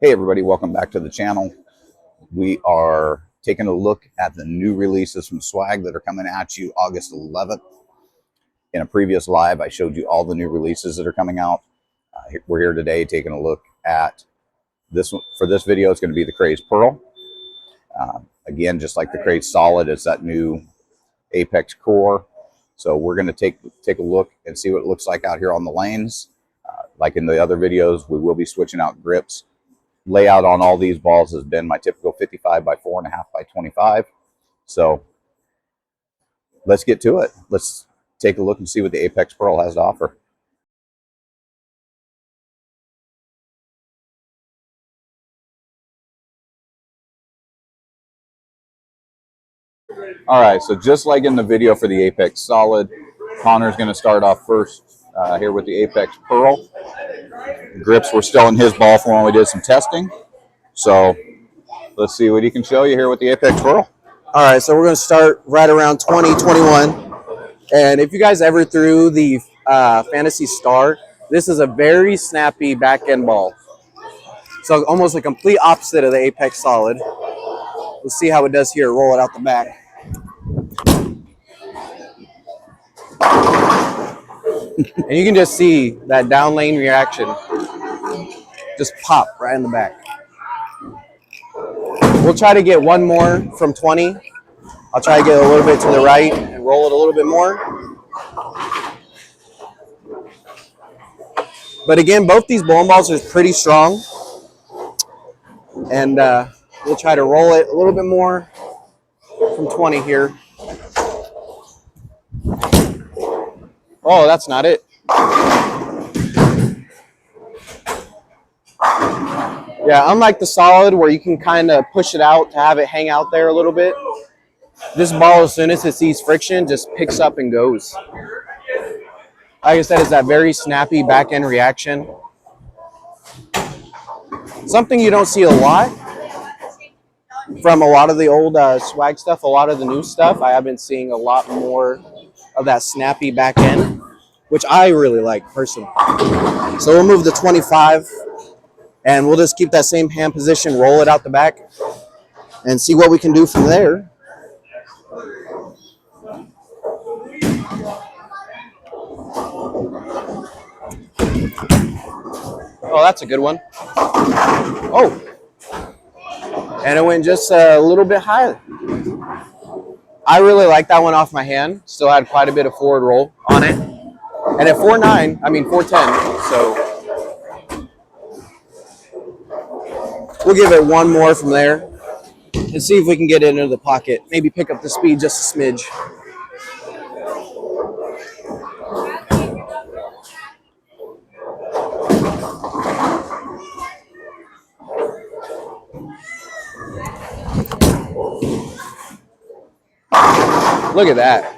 Hey everybody, welcome back to the channel. We are taking a look at the new releases from Swag that are coming at you August 11th. In a previous live, I showed you all the new releases that are coming out. We're here today taking a look at this one. For this video, it's going to be the Craze Pearl. Again, just like the Craze Solid, it's that new Apex core. So we're going to take a look and see what it looks like out here on the lanes. Like in the other videos, we will be switching out grips. Layout on all these balls has been my typical 55 by 4.5 by 25. So let's get to it. Let's take a look and see what the Apex Pearl has to offer. All right, so just like in the video for the Apex Solid, Connor's going to start off first here with the Apex Pearl. Grips were still in his ball from when we did some testing. So let's see what he can show you here with the Apex Pearl. All right, so we're going to start right around 20, 21. And if you guys ever threw the Fantasy Star, this is a very snappy back end ball. So almost a complete opposite of the Apex Solid. We'll see how it does here. Roll it out the back. And you can just see that down lane reaction. Just pop right in the back. We'll try to get one more from 20. I'll try to get a little bit to the right and roll it a little bit more. But again, both these bowling balls are pretty strong. And we'll try to roll it a little bit more from 20 here. Oh, that's not it. Yeah, unlike the Solid where you can kind of push it out to have it hang out there a little bit, this ball, as soon as it sees friction, just picks up and goes. Like I said, it's that very snappy back end reaction. Something you don't see a lot from a lot of the old Swag stuff, a lot of the new stuff. I have been seeing a lot more of that snappy back end, which I really like personally. So we'll move the 25 and we'll just keep that same hand position, roll it out the back and see what we can do from there. Oh, that's a good one. Oh, and it went just a little bit higher. I really like that one off my hand. Still had quite a bit of forward roll on it. And at 4.10, so we'll give it one more from there and see if we can get it into the pocket. Maybe pick up the speed just a smidge. Look at that.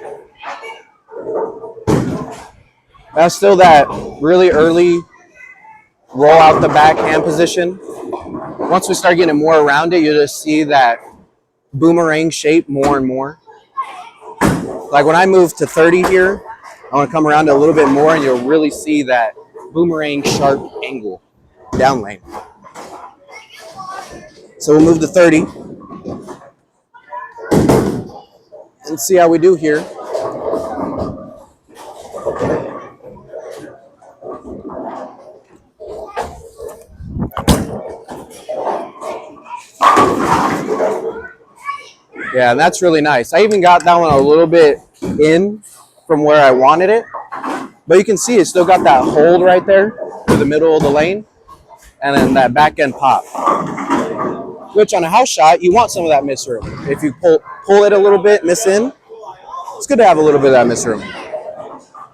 That's still that really early roll out the back hand position. Once we start getting more around it, you'll just see that boomerang shape more and more. Like when I move to 30 here, I want to come around it a little bit more and you'll really see that boomerang sharp angle down lane. So we'll move to 30 and see how we do here. Yeah, and that's really nice. I even got that one a little bit in from where I wanted it. But you can see it still got that hold right there to the middle of the lane. And then that back end pop. Which on a house shot, you want some of that miss room. If you pull it a little bit, miss in, it's good to have a little bit of that miss room.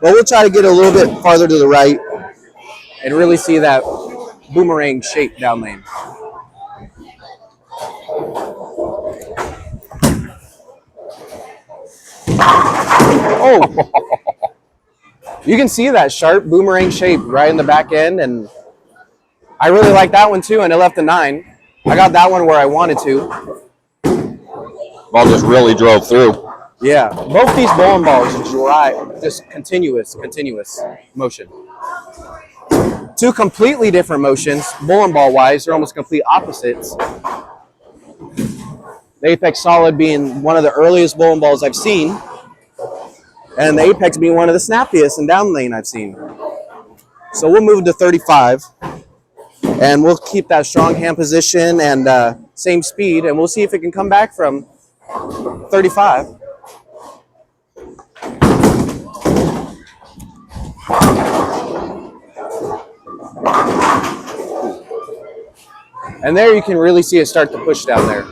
But we'll try to get a little bit farther to the right and really see that boomerang shape down lane. Oh, you can see that sharp boomerang shape right in the back end, and I really like that one too, and it left a 9. I got that one where I wanted to. Ball just really drove through. Yeah, both these bowling balls drive, just continuous motion. Two completely different motions, bowling ball wise, they're almost complete opposites. The Apex Solid being one of the earliest bowling balls I've seen, and the Apex being one of the snappiest and down lane I've seen. So we'll move to 35, and we'll keep that strong hand position and same speed, and we'll see if it can come back from 35. And there you can really see it start to push down there.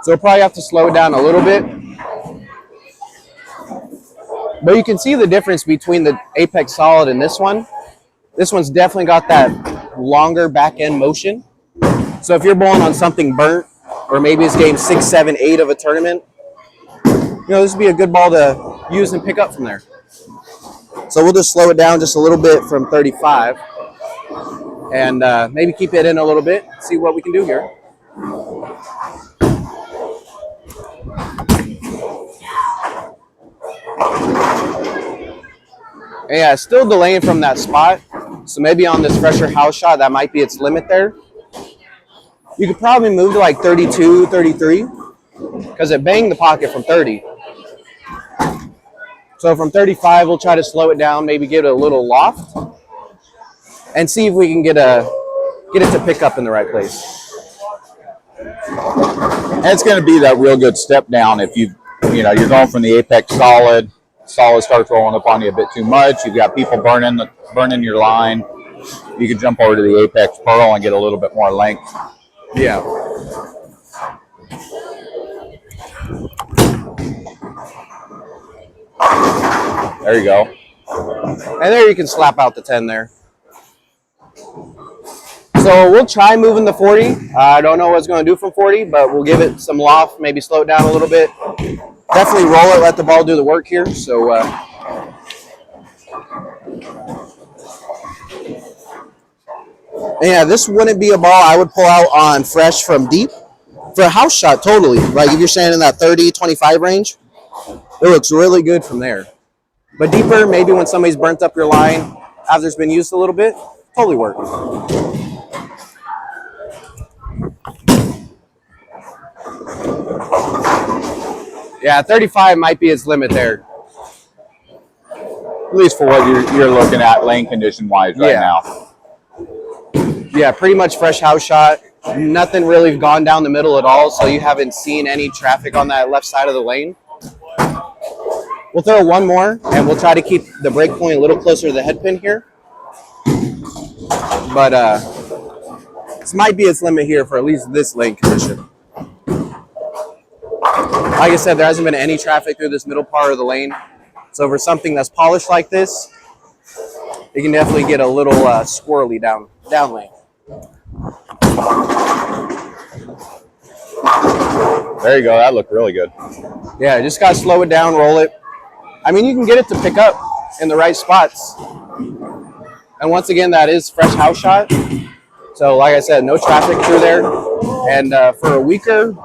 So we'll probably have to slow it down a little bit. But you can see the difference between the Apex Solid and this one. This one's definitely got that longer back end motion. So if you're bowling on something burnt, or maybe it's game 6, 7, 8 of a tournament, this would be a good ball to use and pick up from there. So we'll just slow it down just a little bit from 35 and maybe keep it in a little bit, see what we can do here. And yeah, still delaying from that spot. So maybe on this fresher house shot, that might be its limit there. You could probably move to like 32, 33, because it banged the pocket from 30. So from 35, we'll try to slow it down, maybe give it a little loft, and see if we can get it to pick up in the right place. And it's going to be that real good step down if you're going from the Apex Solid. Solid starts rolling up on you a bit too much. You've got people burning your line. You can jump over to the Apex Pearl and get a little bit more length. Yeah. There you go. And there you can slap out the 10 there. So we'll try moving the 40. I don't know what it's going to do from 40, but we'll give it some loft, maybe slow it down a little bit. Definitely roll it, let the ball do the work here. So yeah, this wouldn't be a ball I would pull out on fresh from deep. For a house shot, totally. Like if you're standing in that 30, 25 range, it looks really good from there. But deeper, maybe when somebody's burnt up your line after it's been used a little bit, totally work. Yeah, 35 might be its limit there. At least for what you're looking at lane condition wise right now. Yeah, pretty much fresh house shot. Nothing really gone down the middle at all, so you haven't seen any traffic on that left side of the lane. We'll throw one more, and we'll try to keep the break point a little closer to the head pin here. But this might be its limit here for at least this lane condition. Like I said, there hasn't been any traffic through this middle part of the lane. So for something that's polished like this, you can definitely get a little squirrely down lane. There you go. That looked really good. Yeah, just got to slow it down, roll it. I mean, you can get it to pick up in the right spots. And once again, that is fresh house shot. So like I said, no traffic through there. And for a weaker,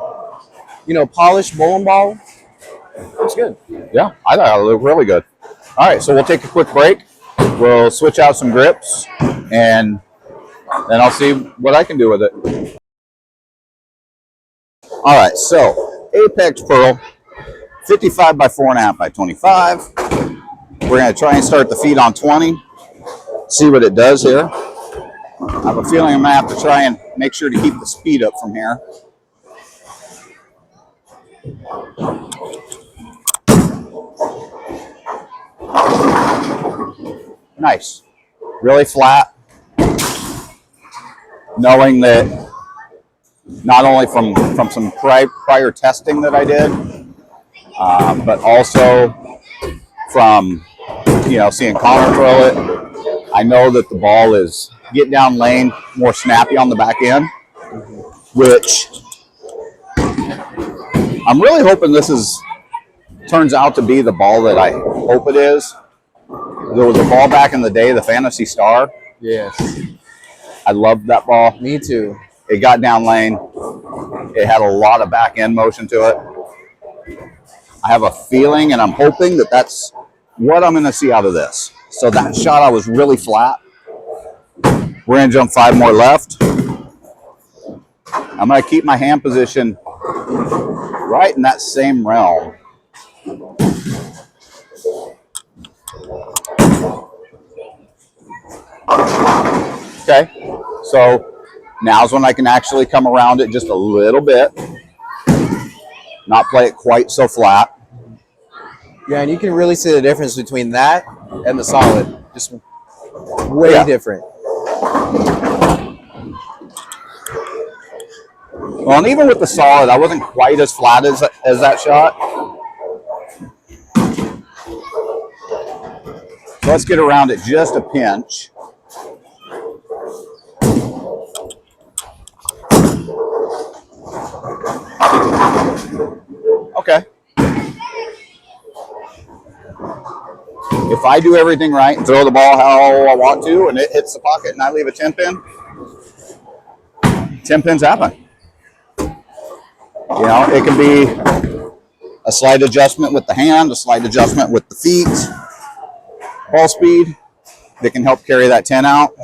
polished bowling ball, it's good. Yeah, I thought it looked really good. All right, so we'll take a quick break. We'll switch out some grips, and then I'll see what I can do with it. All right, so Apex Pearl, 55 by 4.5 by 25. We're going to try and start the feet on 20, see what it does here. I have a feeling I'm going to have to try and make sure to keep the speed up from here. Nice. Really flat. Knowing that not only from some prior testing that I did, but also from seeing Connor throw it, I know that the ball is get down lane more snappy on the back end, which I'm really hoping this turns out to be the ball that I hope it is. There was a ball back in the day, the Fantasy Star. Yes. I loved that ball. Me too. It got down lane. It had a lot of back end motion to it. I have a feeling and I'm hoping that that's what I'm going to see out of this. So that shot, I was really flat. We're going to jump 5 more left. I'm going to keep my hand position right in that same realm. Okay, so now's when I can actually come around it just a little bit, not play it quite so flat. Yeah, and you can really see the difference between that and the solid. Just way different. Well, and even with the solid, I wasn't quite as flat as that shot. So let's get around it just a pinch. Okay. If I do everything right and throw the ball how I want to, and it hits the pocket and I leave a 10 pin, 10 pins happen. You know, it can be a slight adjustment with the hand, a slight adjustment with the feet, ball speed that can help carry that 10 out.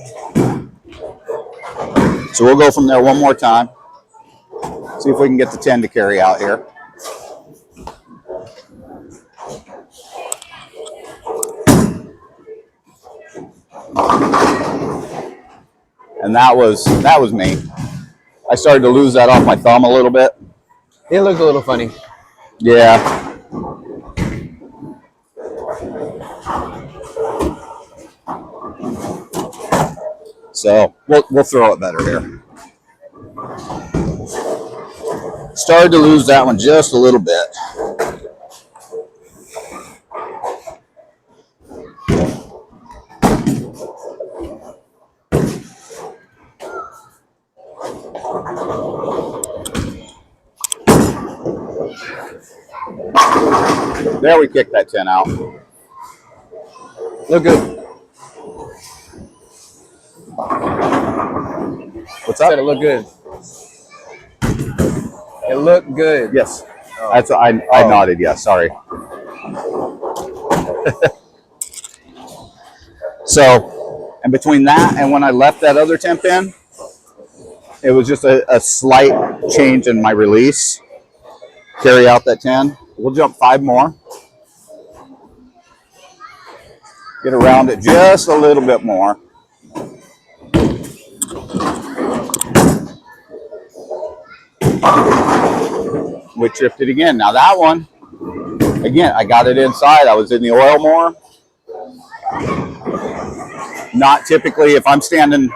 So we'll go from there one more time. See if we can get the 10 to carry out here. And that was me. I started to lose that off my thumb a little bit. It looked a little funny. Yeah. So we'll throw it better here. Started to lose that one just a little bit. There, we kicked that 10 out. Look good. What's up? Said it looked good. It looked good. Yes. That's I nodded. Yes. Sorry. So, and between that and when I left that other 10 pin, it was just a slight change in my release. Carry out that 10. We'll jump 5 more. Get around it just a little bit more. We tripped it again. Now that one, again, I got it inside. I was in the oil more. Not typically, if I'm standing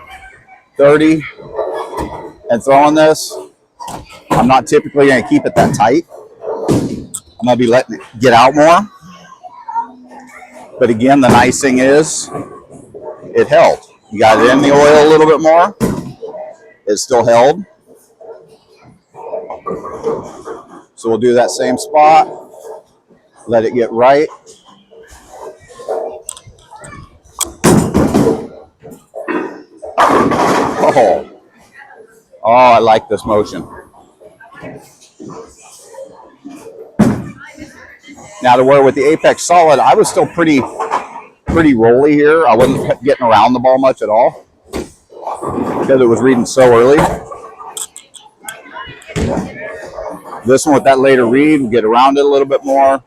30 and throwing this, I'm not typically going to keep it that tight. I'm going to be letting it get out more. But again, the nice thing is it held. You got it in the oil a little bit more. It still held. So we'll do that same spot. Let it get right. Oh, I like this motion. Now to where with the Apex Solid, I was still pretty rolly here. I wasn't getting around the ball much at all because it was reading so early. This one with that later read, we get around it a little bit more.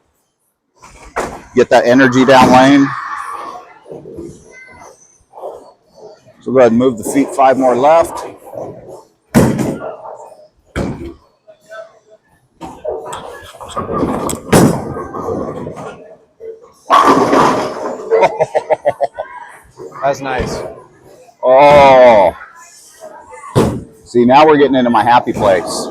Get that energy down lane. So go ahead and move the feet 5 more left. That's nice. Oh. See, now we're getting into my happy place.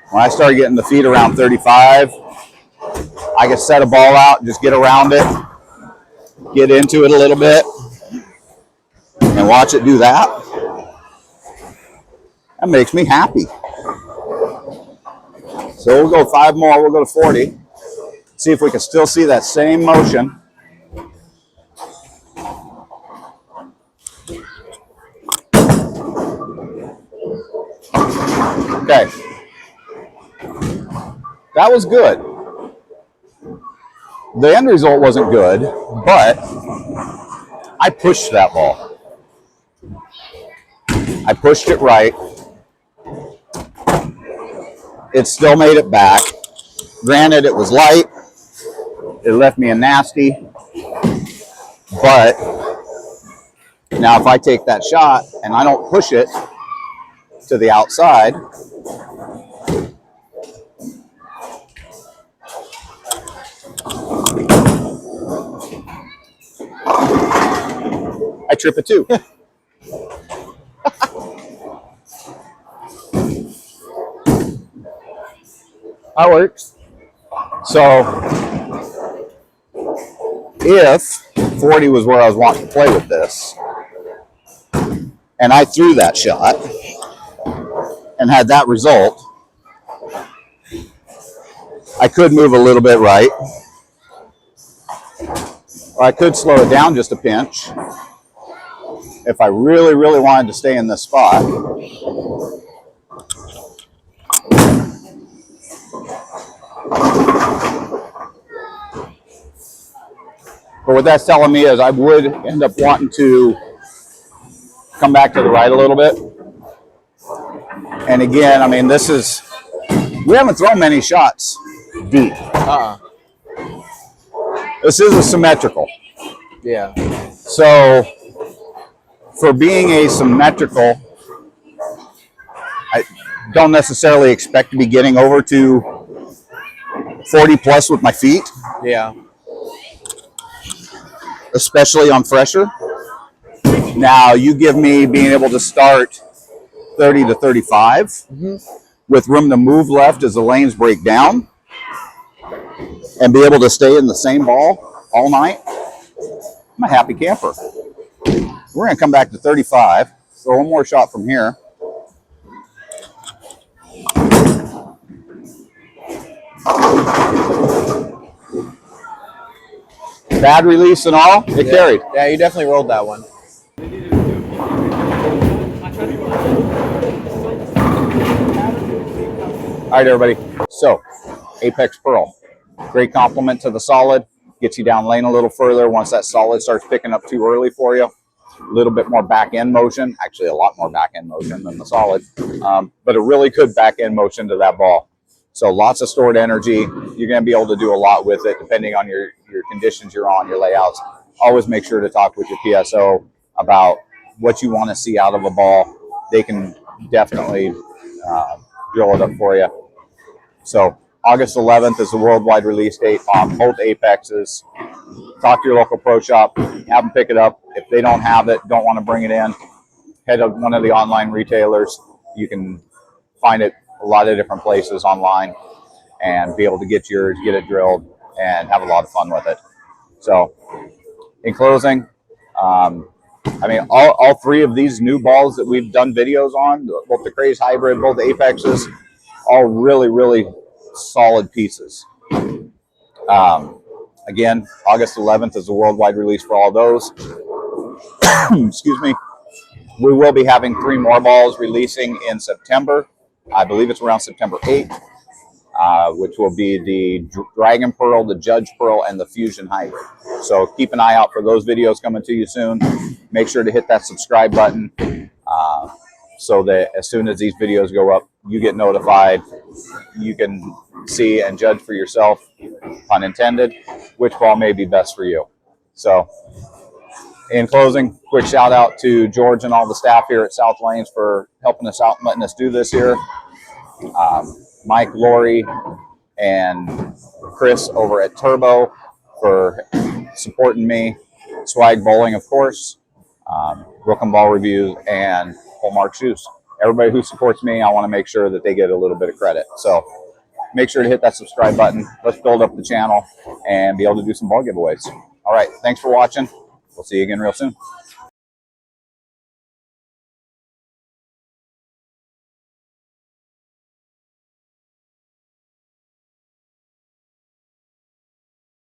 When I start getting the feet around 35, I can set a ball out, just get around it, get into it a little bit, and watch it do that. That makes me happy. So we'll go 5 more, we'll go to 40. See if we can still see that same motion. Okay. That was good. The end result wasn't good, but I pushed that ball. I pushed it right. It still made it back. Granted, it was light. It left me a nasty. But now if I take that shot and I don't push it to the outside, I trip it too. That works. So if 40 was where I was wanting to play with this, and I threw that shot and had that result, I could move a little bit right, or I could slow it down just a pinch if I really, really wanted to stay in this spot. But what that's telling me is I would end up wanting to come back to the right a little bit. And again, I mean, this is, we haven't thrown many shots deep. This is a symmetrical. Yeah. So for being asymmetrical, I don't necessarily expect to be getting over to 40 plus with my feet. Yeah. Especially on fresher. Now you give me being able to start 30 to 35 with room to move left as the lanes break down and be able to stay in the same ball all night. I'm a happy camper. We're going to come back to 35. Throw one more shot from here. Bad release and all, it carried. Yeah, you definitely rolled that one. All right, everybody. So, Apex Pearl. Great compliment to the solid. Gets you down lane a little further once that solid starts picking up too early for you. A little bit more back end motion. Actually, a lot more back end motion than the solid. But a really good back end motion to that ball. So lots of stored energy. You're going to be able to do a lot with it depending on your conditions you're on, your layouts. Always make sure to talk with your PSO about what you want to see out of a ball. They can definitely drill it up for you. So August 11th is the worldwide release date on both Apexes. Talk to your local pro shop. Have them pick it up. If they don't have it, don't want to bring it in, head to one of the online retailers. You can find it a lot of different places online and be able to get yours, get it drilled, and have a lot of fun with it. So in closing, I mean, all three of these new balls that we've done videos on, both the Craze Hybrid, both the Apexes, all really, really solid pieces. Again, August 11th is the worldwide release for all those. Excuse me. We will be having 3 more balls releasing in September. I believe it's around September 8th, which will be the Dragon Pearl, the Judge Pearl, and the Fusion Hybrid. So keep an eye out for those videos coming to you soon. Make sure to hit that subscribe button so that as soon as these videos go up, you get notified. You can see and judge for yourself, pun intended, which ball may be best for you. So in closing, quick shout out to George and all the staff here at South Lanes for helping us out and letting us do this here. Mike, Lori, and Chris over at Turbo for supporting me. Swag Bowling, of course. Brooklyn Ball Reviews, and Hallmark Shoes. Everybody who supports me, I want to make sure that they get a little bit of credit. So make sure to hit that subscribe button. Let's build up the channel and be able to do some ball giveaways. All right. Thanks for watching. We'll see you again real soon.